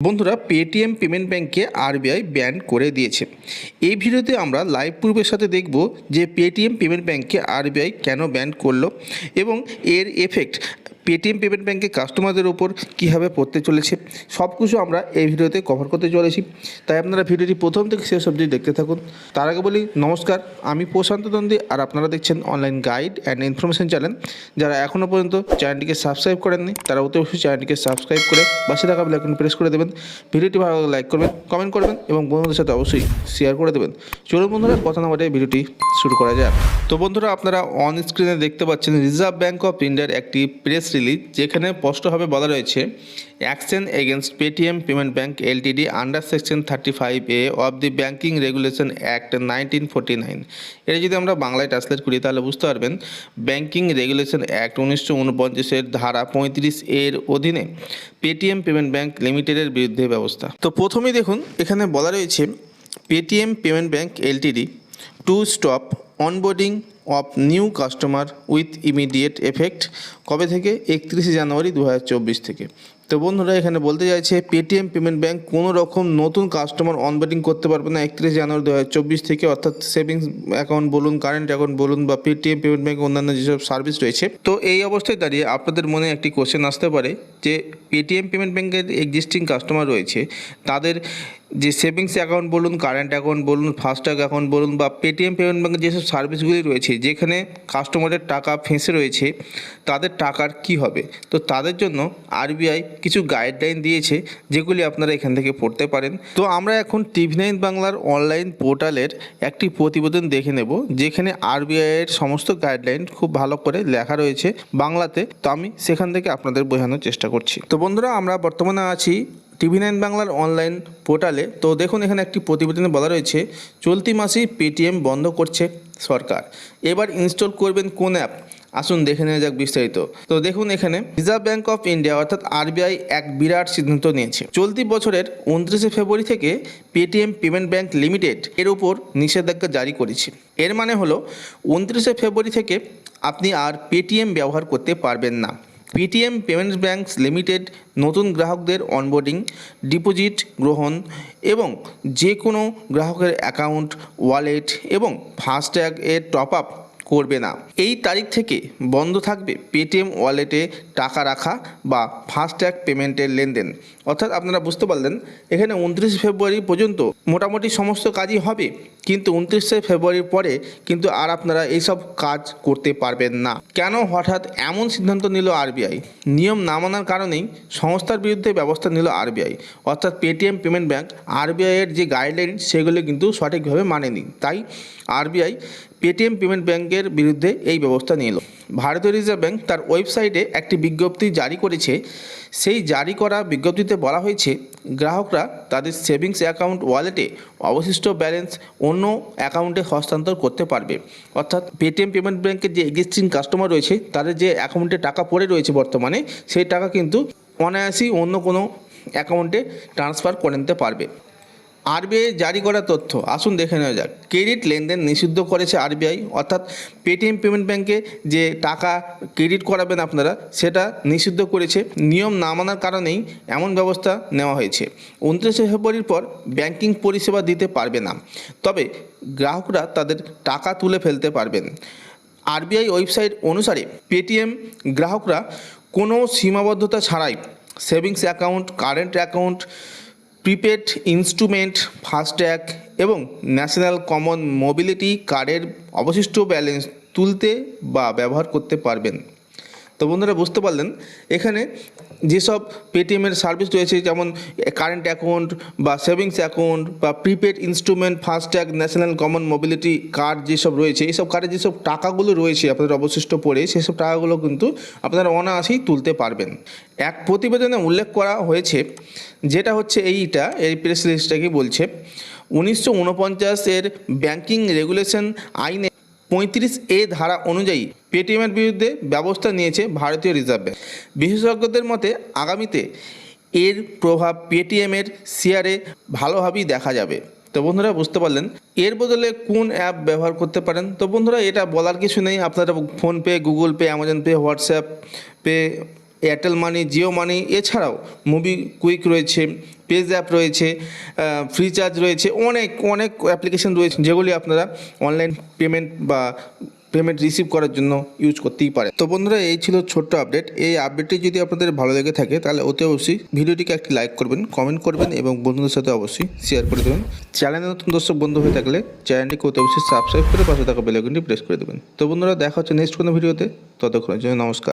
বন্ধুরা, Paytm payment ব্যাঙ্ককে RBI ban করে দিয়েছে। এই ভিডিওতে আমরা লাইভ প্রুফের সাথে দেখব যে পেটিএম পেমেন্ট ব্যাঙ্ককে আরবিআই কেন ব্যান করলো এবং এর এফেক্ট পেটিএম পেমেন্ট ব্যাঙ্কের কাস্টমারদের ওপর কীভাবে পড়তে চলেছে, সব কিছু আমরা এই ভিডিওতে কভার করতে চলেছি। তাই আপনারা ভিডিওটি প্রথম থেকে শেষ অবধি দেখতে থাকুন। তার আগে বলি নমস্কার, আমি প্রশান্ত নন্দী আর আপনারা দেখছেন online guide and information channel. যারা এখনও পর্যন্ত চ্যানেলটিকে সাবস্ক্রাইব করেননি তারা অতি অবশ্যই চ্যানেলটিকে সাবস্ক্রাইব করে পাশে থাকা বেল আইকন প্রেস করে দেবেন। ভিডিওটি ভালো লাগলে লাইক করবেন, কমেন্ট করবেন এবং বন্ধুদের সাথে অবশ্যই শেয়ার করে দেবেন। চলুন বন্ধুরা, কথা না বাড়িয়ে ভিডিওটি শুরু করা যাক। তো বন্ধুরা, আপনারা অন স্ক্রিনে দেখতে পাচ্ছেন রিজার্ভ ব্যাঙ্ক অফ ইন্ডিয়ার একটি প্রেস রিলিজ, যেখানে স্পষ্টভাবে বলা রয়েছে action against Paytm payment bank Ltd under section 35A of the banking regulation act 1949। এটা যদি আমরা বাংলায় ট্রান্সলেট করি তাহলে বুঝতে পারবেন ব্যাঙ্কিং রেগুলেশন অ্যাক্ট 1949-এর ধারা 35A অধীনে পেটিএম পেমেন্ট ব্যাঙ্ক লিমিটেডের বিরুদ্ধে ব্যবস্থা। তো প্রথমেই দেখুন, এখানে বলা রয়েছে Paytm payment bank Ltd to stop onboarding of new customer with immediate effect. কবে থেকে? 31 জানুয়ারি 2024 থেকে। তো বন্ধুরা, এখানে বলতে চাইছে পেটিএম পেমেন্ট ব্যাঙ্ক কোনো রকম নতুন কাস্টমার অনবোর্ডিং করতে পারবে না 31 জানুয়ারি 2024 থেকে, অর্থাৎ সেভিংস অ্যাকাউন্ট বলুন, কারেন্ট অ্যাকাউন্ট বলুন বা পেটিএম পেমেন্ট ব্যাঙ্ক অন্যান্য যেসব সার্ভিস রয়েছে। তো এই অবস্থায় দাঁড়িয়ে আপনাদের মনে একটি কোশ্চেন আসতে পারে যে পেটিএম পেমেন্ট ব্যাঙ্কের এক্সিস্টিং কাস্টমার রয়েছে, তাদের যে সেভিংস অ্যাকাউন্ট বলুন, কারেন্ট অ্যাকাউন্ট বলুন, ফাস্ট্যাগ অ্যাকাউন্ট বলুন বা পেটিএম পেমেন্ট ব্যাঙ্কের যেসব সার্ভিসগুলি রয়েছে যেখানে কাস্টমারের টাকা ফেঁসে রয়েছে, তাদের টাকার কি হবে? তো তাদের জন্য আরবিআই কিছু গাইডলাইন দিয়েছে, যেগুলি আপনারা এখান থেকে পড়তে পারেন। তো আমরা এখন TV9 বাংলার অনলাইন পোর্টালের একটি প্রতিবেদন দেখে নেব, যেখানে আরবিআইয়ের সমস্ত গাইডলাইন খুব ভালো করে লেখা রয়েছে বাংলাতে। তো আমি সেখান থেকে আপনাদের বোঝানোর চেষ্টা করছি। তো বন্ধুরা, আমরা বর্তমানে আছি TV9 বাংলার অনলাইন পোর্টালে। তো দেখুন, এখানে একটি প্রতিবেদনে বলা রয়েছে চলতি মাসেই পেটিএম বন্ধ করছে সরকার, এবার ইনস্টল করবেন কোন অ্যাপ? আসুন দেখে নেওয়া যাক বিস্তারিত। তো দেখুন, এখানে রিজার্ভ ব্যাঙ্ক অফ ইন্ডিয়া অর্থাৎ আরবিআই এক বিরাট সিদ্ধান্ত নিয়েছে। চলতি বছরের 29 ফেব্রুয়ারি থেকে পেটিএম পেমেন্ট ব্যাঙ্ক লিমিটেড এর উপর নিষেধাজ্ঞা জারি করেছে। এর মানে হলো 29 ফেব্রুয়ারি থেকে আপনি আর পেটিএম ব্যবহার করতে পারবেন না। পেটিএম পেমেন্টস ব্যাঙ্ক লিমিটেড নতুন গ্রাহকদের অনবোর্ডিং, ডিপোজিট গ্রহণ এবং যে কোনো গ্রাহকের অ্যাকাউন্ট, ওয়ালেট এবং ফাস্ট্যাগ এর টপ আপ করবে না। এই তারিখ থেকে বন্ধ থাকবে পেটিএম ওয়ালেটে টাকা রাখা বা ফাস্ট্যাগ পেমেন্টের লেনদেন। অর্থাৎ আপনারা বুঝতে পারলেন, এখানে 29 ফেব্রুয়ারি পর্যন্ত মোটামুটি সমস্ত কাজই হবে, কিন্তু 29 ফেব্রুয়ারির পরে কিন্তু আর আপনারা এইসব কাজ করতে পারবেন না। কেন হঠাৎ এমন সিদ্ধান্ত নিল আরবিআই? নিয়ম না মানার কারণেই সংস্থার বিরুদ্ধে ব্যবস্থা নিল আরবিআই। অর্থাৎ পেটিএম পেমেন্ট ব্যাঙ্ক আরবিআইয়ের যে গাইডলাইন সেগুলো কিন্তু সঠিকভাবে মানেনি, তাই আরবিআই পেটিএম পেমেন্ট ব্যাঙ্কের বিরুদ্ধে এই ব্যবস্থা নিল। ভারতীয় রিজার্ভ ব্যাঙ্ক তার ওয়েবসাইটে একটি বিজ্ঞপ্তি জারি করেছে। সেই জারি করা বিজ্ঞপ্তিতে বলা হয়েছে গ্রাহকরা তাদের সেভিংস অ্যাকাউন্ট ওয়ালেটে অবশিষ্ট ব্যালেন্স অন্য অ্যাকাউন্টে হস্তান্তর করতে পারবে। অর্থাৎ পেটিএম পেমেন্ট ব্যাঙ্কের যে এক্সিস্টিং কাস্টমার রয়েছে তাদের যে অ্যাকাউন্টে টাকা পড়ে রয়েছে বর্তমানে, সেই টাকা কিন্তু অনায়াসেই অন্য কোনো অ্যাকাউন্টে ট্রান্সফার করে নিতে পারবে। আরবিআই জারি করা তথ্য আসুন দেখে নেওয়া যাক। ক্রেডিট লেনদেন নিষিদ্ধ করেছে আরবিআই, অর্থাৎ পেটিএম পেমেন্ট ব্যাঙ্কে যে টাকা ক্রেডিট করাবেন আপনারা সেটা নিষিদ্ধ করেছে। নিয়ম না মানার কারণেই এমন ব্যবস্থা নেওয়া হয়েছে। 29 ফেব্রুয়ারির পর ব্যাংকিং পরিষেবা দিতে পারবে না, তবে গ্রাহকরা তাদের টাকা তুলে ফেলতে পারবেন। আরবিআই ওয়েবসাইট অনুসারে পেটিএম গ্রাহকরা কোনো সীমাবদ্ধতা ছাড়াই savings account, current account, prepaid instrument, FASTag এবং ন্যাশনাল কমন মোবিলিটি কার্ডের অবশিষ্ট ব্যালেন্স তুলতে বা ব্যবহার করতে পারবেন। তো বন্ধুরা, বুঝতে পারলেন এখানে যেসব পেটিএমের সার্ভিস রয়েছে, যেমন কারেন্ট অ্যাকাউন্ট বা সেভিংস অ্যাকাউন্ট বা prepaid instrument, FASTag, national common mobility card যেসব রয়েছে, এইসব কার্ডে যেসব টাকাগুলো রয়েছে আপনাদের অবশিষ্ট পড়ে, সেসব টাকাগুলো কিন্তু আপনারা অনায়াসেই তুলতে পারবেন। এক প্রতিবেদনে উল্লেখ করা হয়েছে, যেটা হচ্ছে এই প্রেস রিলিজটাকে বলছে 1949 ব্যাংকিং রেগুলেশন আইনে 35A ধারা অনুযায়ী পেটিএমের বিরুদ্ধে ব্যবস্থা নিয়েছে ভারতীয় রিজার্ভ ব্যাঙ্ক। বিশেষজ্ঞদের মতে আগামীতে এর প্রভাব পেটিএমের শেয়ারে ভালোভাবেই দেখা যাবে। তো বন্ধুরা, বুঝতে পারলেন এর বদলে কোন অ্যাপ ব্যবহার করতে পারেন। তো বন্ধুরা, এটা বলার কিছু নেই, আপনারা PhonePe, Google Pay, Amazon Pay, WhatsApp Pay, Airtel money, Jio money, এছাড়াও মুবি কুইক রয়েছে, পেজ অ্যাপ রয়েছে, ফ্রিচার্জ রয়েছে, অনেক অনেক অ্যাপ্লিকেশন রয়েছে যেগুলি আপনারা অনলাইন পেমেন্ট রিসিভ করার জন্য ইউজ করতেই পারে। তো বন্ধুরা, এই ছিল ছোট্ট আপডেট। এই আপডেটটি যদি আপনাদের ভালো লেগে থাকে তাহলে অতি অবশ্যই ভিডিওটিকে একটি লাইক করবেন, কমেন্ট করবেন এবং বন্ধুদের সাথে অবশ্যই শেয়ার করে দেবেন। চ্যানেলে নতুন দর্শক বন্ধু হয়ে থাকলে চ্যানেলটিকে অতি অবশ্যই সাবস্ক্রাইব করে পাশে থাকা বেল আইকনটি প্রেস করে দেবেন। তো বন্ধুরা, দেখা হচ্ছে নেক্সট কোনো ভিডিওতে। ততক্ষণের জন্য নমস্কার।